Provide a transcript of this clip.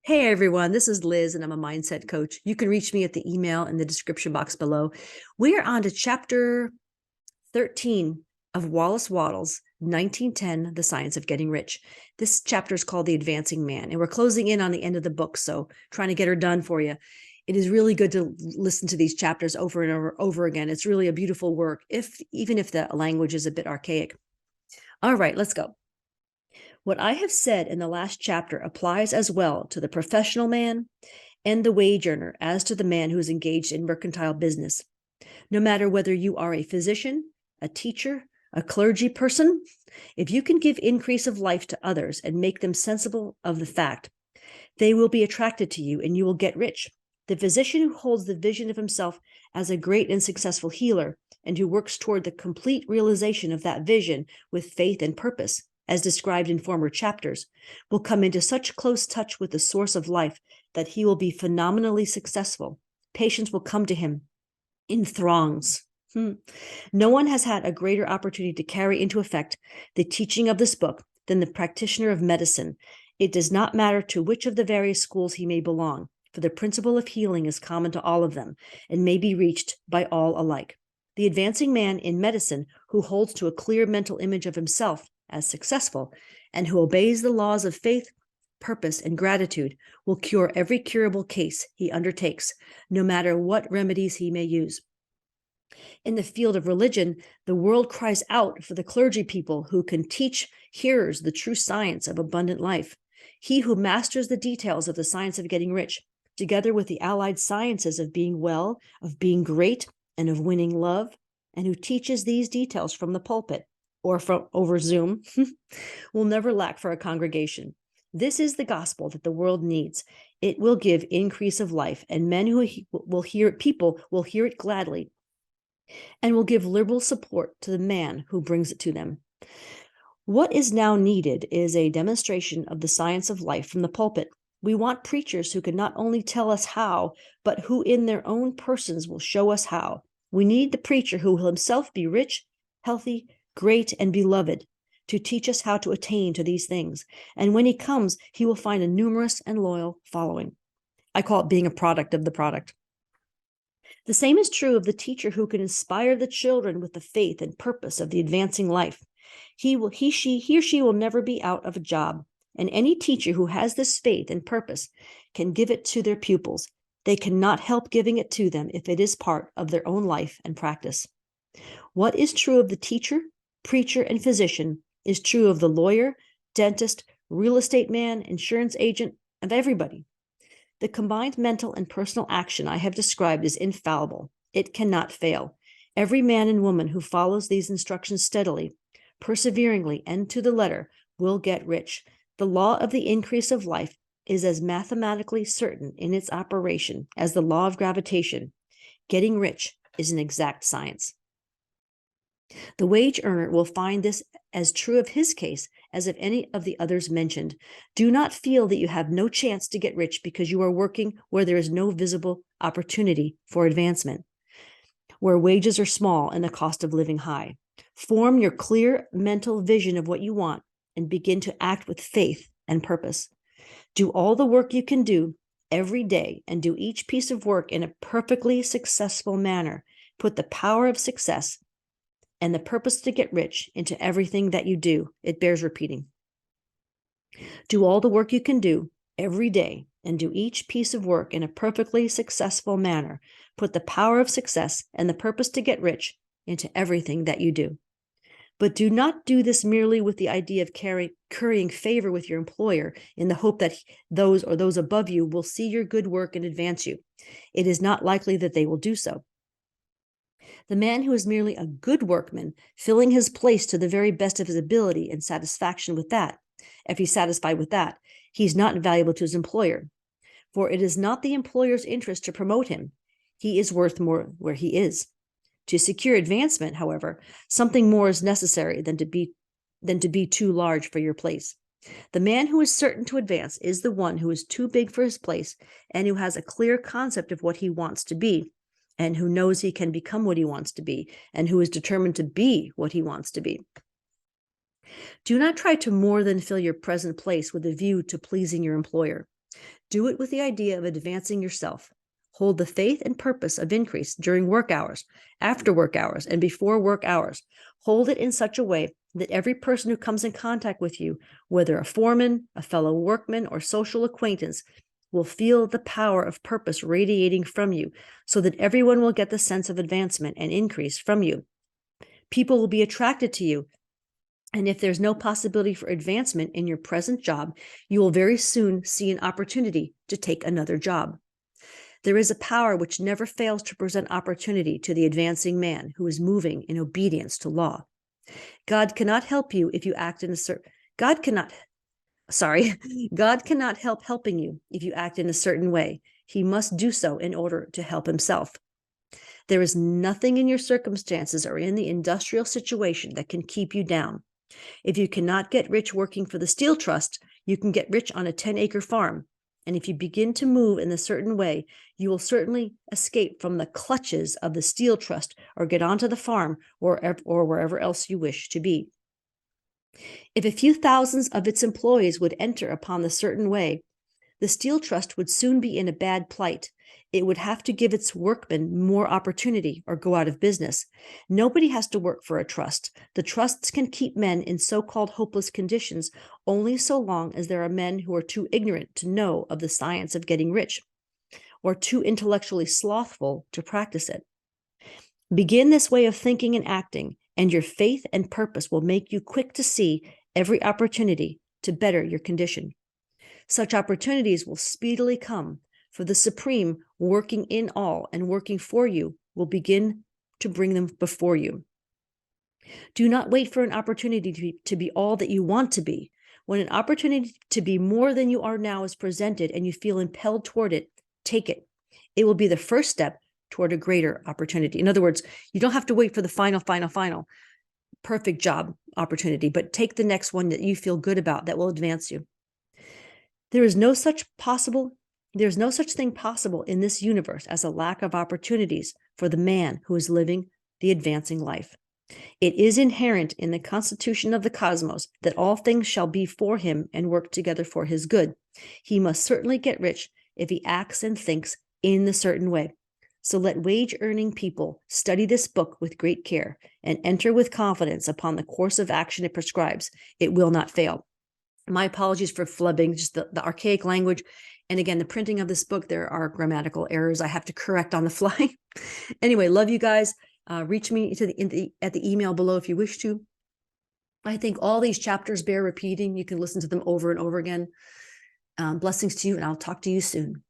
Hey everyone, this is Liz and I'm a mindset coach. You can reach me at the email in the description box below. We are on to chapter 13 of Wallace Wattles' 1910, The Science of Getting Rich. This chapter is called The Advancing Man, and we're closing in on the end of the book, so trying to get her done for you. It is really good to listen to these chapters over and over again. It's really a beautiful work, even if the language is a bit archaic. All right, let's go. What I have said in the last chapter applies as well to the professional man and the wage earner as to the man who is engaged in mercantile business. No matter whether you are a physician, a teacher, a clergy person, if you can give increase of life to others and make them sensible of the fact, they will be attracted to you and you will get rich. The physician who holds the vision of himself as a great and successful healer and who works toward the complete realization of that vision with faith and purpose, as described in former chapters, will come into such close touch with the source of life that he will be phenomenally successful. Patients will come to him in throngs. No one has had a greater opportunity to carry into effect the teaching of this book than the practitioner of medicine. It does not matter to which of the various schools he may belong, for the principle of healing is common to all of them and may be reached by all alike. The advancing man in medicine who holds to a clear mental image of himself as successful and who obeys the laws of faith, purpose, and gratitude will cure every curable case he undertakes, no matter what remedies he may use. In the field of religion, the world cries out for the clergy people who can teach hearers the true science of abundant life. He who masters the details of the science of getting rich, together with the allied sciences of being well, of being great, and of winning love, and who teaches these details from the pulpit or from over Zoom, will never lack for a congregation. This is the gospel that the world needs. It will give increase of life, and men who will hear it, people will hear it gladly, and will give liberal support to the man who brings it to them. What is now needed is a demonstration of the science of life from the pulpit. We want preachers who can not only tell us how, but who in their own persons will show us how. We need the preacher who will himself be rich, healthy, great, and beloved, to teach us how to attain to these things. And when he comes, he will find a numerous and loyal following. I call it being a product of the product. The same is true of the teacher who can inspire the children with the faith and purpose of the advancing life. He or she will never be out of a job. And any teacher who has this faith and purpose can give it to their pupils. They cannot help giving it to them if it is part of their own life and practice. What is true of the teacher, preacher, and physician is true of the lawyer, dentist, real estate man, insurance agent, of everybody. The combined mental and personal action I have described is infallible. It cannot fail. Every man and woman who follows these instructions steadily, perseveringly, and to the letter will get rich. The law of the increase of life is as mathematically certain in its operation as the law of gravitation. Getting rich is an exact science. The wage earner will find this as true of his case as of any of the others mentioned. Do not feel that you have no chance to get rich because you are working where there is no visible opportunity for advancement, where wages are small and the cost of living high. Form your clear mental vision of what you want and begin to act with faith and purpose. Do all the work you can do every day and do each piece of work in a perfectly successful manner. Put the power of success and the purpose to get rich into everything that you do. It bears repeating. Do all the work you can do every day and do each piece of work in a perfectly successful manner. Put the power of success and the purpose to get rich into everything that you do. But do not do this merely with the idea of currying favor with your employer in the hope that those above you will see your good work and advance you. It is not likely that they will do so. The man who is merely a good workman, filling his place to the very best of his ability and satisfaction with that, if he's satisfied with that, he's not valuable to his employer. For it is not the employer's interest to promote him. He is worth more where he is. To secure advancement, however, something more is necessary than to be too large for your place. The man who is certain to advance is the one who is too big for his place and who has a clear concept of what he wants to be, and who knows he can become what he wants to be, and who is determined to be what he wants to be. Do not try to more than fill your present place with a view to pleasing your employer. Do it with the idea of advancing yourself. Hold the faith and purpose of increase during work hours, after work hours, and before work hours. Hold it in such a way that every person who comes in contact with you, whether a foreman, a fellow workman, or social acquaintance, will feel the power of purpose radiating from you, so that everyone will get the sense of advancement and increase from you. People will be attracted to you. And if there's no possibility for advancement in your present job, you will very soon see an opportunity to take another job. There is a power which never fails to present opportunity to the advancing man who is moving in obedience to law. God cannot help you if you act in a certain God cannot help helping you if you act in a certain way. He must do so in order to help himself. There is nothing in your circumstances or in the industrial situation that can keep you down. If you cannot get rich working for the Steel Trust, you can get rich on a 10-acre farm. And if you begin to move in a certain way, you will certainly escape from the clutches of the Steel Trust or get onto the farm or wherever else you wish to be. If a few thousands of its employees would enter upon the certain way, the Steel Trust would soon be in a bad plight. It would have to give its workmen more opportunity or go out of business. Nobody has to work for a trust. The trusts can keep men in so-called hopeless conditions only so long as there are men who are too ignorant to know of the science of getting rich, or too intellectually slothful to practice it. Begin this way of thinking and acting, and your faith and purpose will make you quick to see every opportunity to better your condition. Such opportunities will speedily come, for the Supreme, working in all and working for you, will begin to bring them before you. Do not wait for an opportunity to be all that you want to be. When an opportunity to be more than you are now is presented and you feel impelled toward it, take it. It will be the first step toward a greater opportunity. In other words, you don't have to wait for the final perfect job opportunity, but take the next one that you feel good about that will advance you. There's no such thing possible in this universe as a lack of opportunities for the man who is living the advancing life. It is inherent in the constitution of the cosmos that all things shall be for him and work together for his good. He must certainly get rich if he acts and thinks in the certain way. So let wage-earning people study this book with great care and enter with confidence upon the course of action it prescribes. It will not fail. My apologies for flubbing, just the archaic language. And again, the printing of this book, there are grammatical errors I have to correct on the fly. Anyway, love you guys. Reach me at the email below if you wish to. I think all these chapters bear repeating. You can listen to them over and over again. Blessings to you, and I'll talk to you soon.